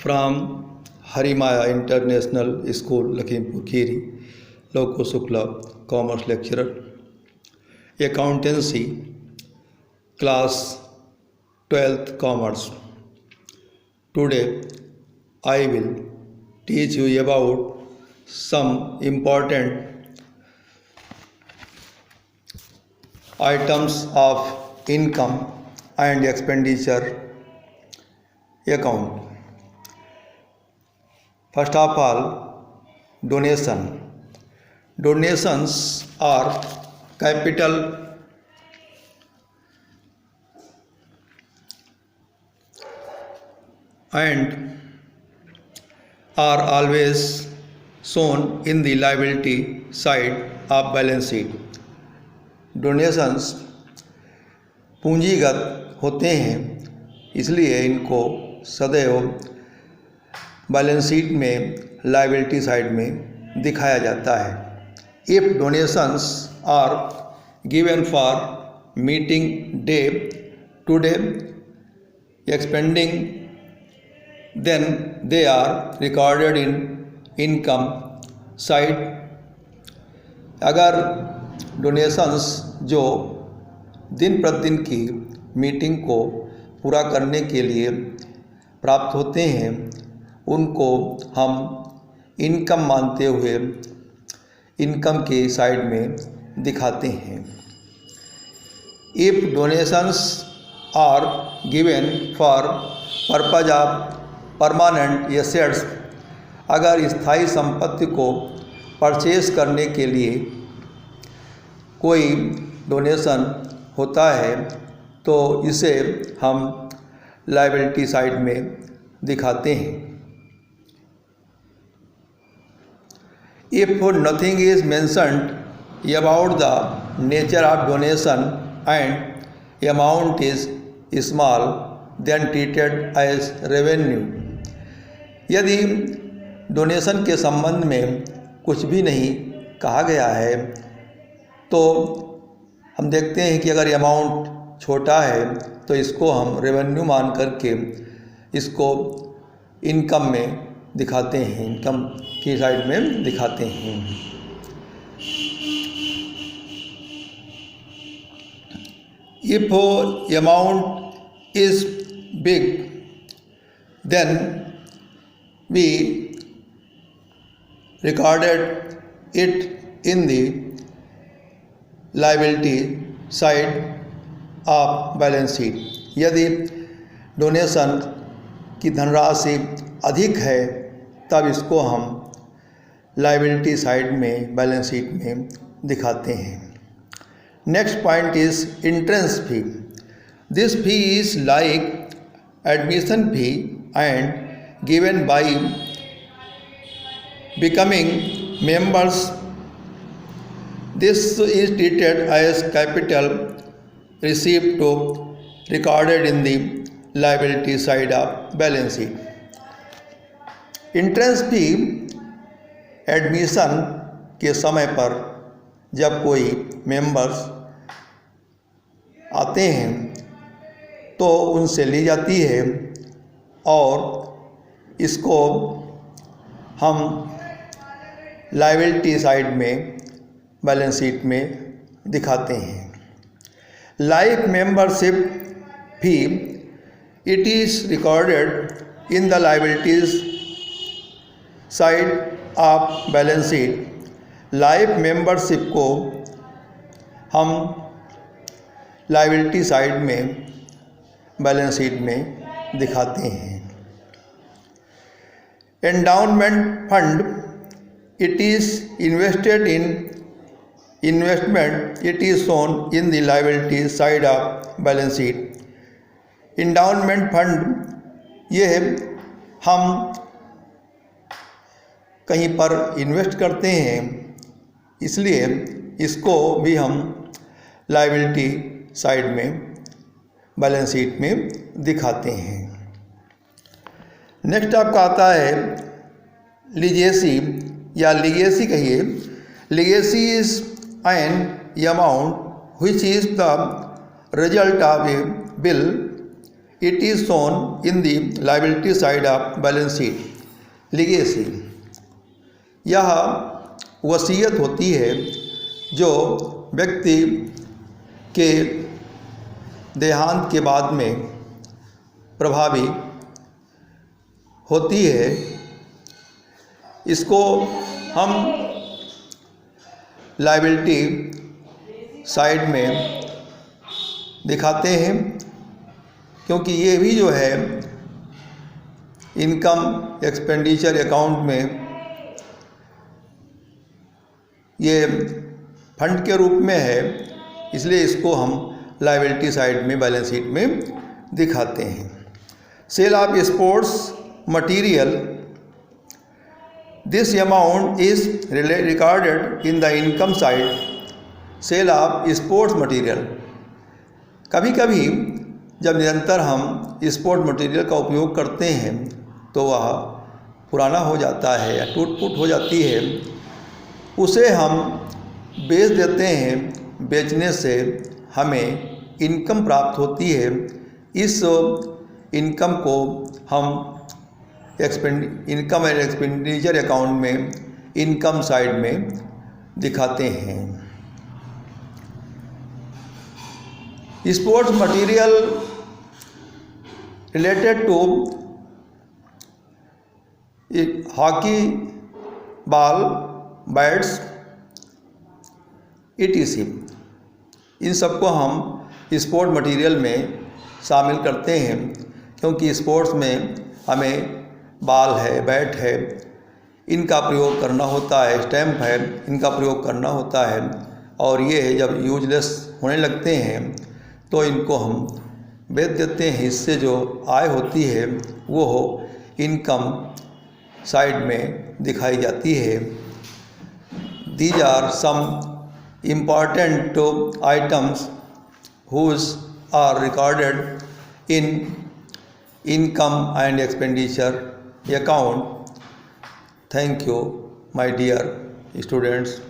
from Harimaya International School, Lakhimpur Kheri, Loko Shukla, Commerce Lecturer, Accountancy, Class 12th Commerce. Today I will teach you about some important items of income and expenditure account. First of all, donation. Donations are capital and are always shown in the liability side of balance sheet. Donations पूंजीगत होते हैं, इसलिए इनको सदैव balance sheet में liability side में दिखाया जाता है. If donations are given for meeting day to day expending then they are recorded in income side. अगर डोनेशंस जो दिन प्रतिदिन की मीटिंग को पूरा करने के लिए प्राप्त होते हैं, उनको हम इनकम मानते हुए इनकम के साइड में दिखाते हैं. If donations are given for purpose of permanent assets, अगर स्थायी संपत्ति को परचेस करने के लिए कोई डोनेशन होता है तो इसे हम लायबिलिटी साइड में दिखाते हैं. If nothing is mentioned about the nature of donation and amount is small then treated as revenue. यदि डोनेशन के संबंध में कुछ भी नहीं कहा गया है तो हम देखते हैं कि अगर अमाउंट छोटा है तो इसको हम रेवेन्यू मान करके इसको इनकम में दिखाते हैं, इनकम की साइड में दिखाते हैं. If amount is big then we recorded it in the liability side of balance sheet. यदि डोनेशन की धनराशि अधिक है तब इसको हम लायबिलिटी साइड में बैलेंस शीट में दिखाते हैं. Next point is entrance fee. This fee is like admission fee and given by becoming members. This is treated as capital received to recorded in the liability side of balance sheet. Entrance fee admission के समय पर जब कोई members आते हैं तो उनसे ली जाती है और इसको हम लायबिलिटी साइड में बैलेंस शीट में दिखाते हैं. Like membership fee it is recorded in the liabilities side of balance sheet. Life membership को हम लायबिलिटी साइड में बैलेंस शीट में दिखाते हैं. Endowment fund it is invested in investment, it is shown in the liability side of balance sheet. Endowment fund ये हम कहीं पर इन्वेस्ट करते हैं, इसलिए इसको भी हम लायबिलिटी साइड में बैलेंस शीट में दिखाते हैं. नेक्स्ट आपका आता है लीजेसी या लीगेसी कहिए. Legacy is an amount which is the result of a bill It is shown in the liability side of balance sheet. Legacy. यह वसीयत होती है जो व्यक्ति के देहांत के बाद में प्रभावी होती है। इसको हम लायबिलिटी साइड में दिखाते हैं, क्योंकि ये भी जो है इनकम एक्सपेंडिचर अकाउंट में ये फंड के रूप में है, इसलिए इसको हम लायबिलिटी साइड में बैलेंस शीट में दिखाते हैं। Sale of sports material, this amount is recorded in the income side. Sale of sports material, कभी कभी जब निरंतर हम स्पोर्ट मटेरियल का उपयोग करते हैं तो वह पुराना हो जाता है या टूट फूट हो जाती है, उसे हम बेच देते हैं। बेचने से हमें इनकम प्राप्त होती है। इस इनकम को हम इनकम एंड एक्सपेंडिचर अकाउंट में इनकम साइड में दिखाते हैं। Sports material related to hockey ball, bats, etc. इन सबको हम स्पोर्ट मटेरियल में शामिल करते हैं, क्योंकि स्पोर्ट्स में हमें बॉल है, बैट है, इनका प्रयोग करना होता है, स्टैम्प है, इनका प्रयोग करना होता है, और ये जब यूजलेस होने लगते हैं तो इनको हम बेच देते हैं। इससे जो आय होती है वो इनकम साइड में दिखाई जाती है। These are some important items whose are recorded in income and expenditure account. Thank you, my dear students.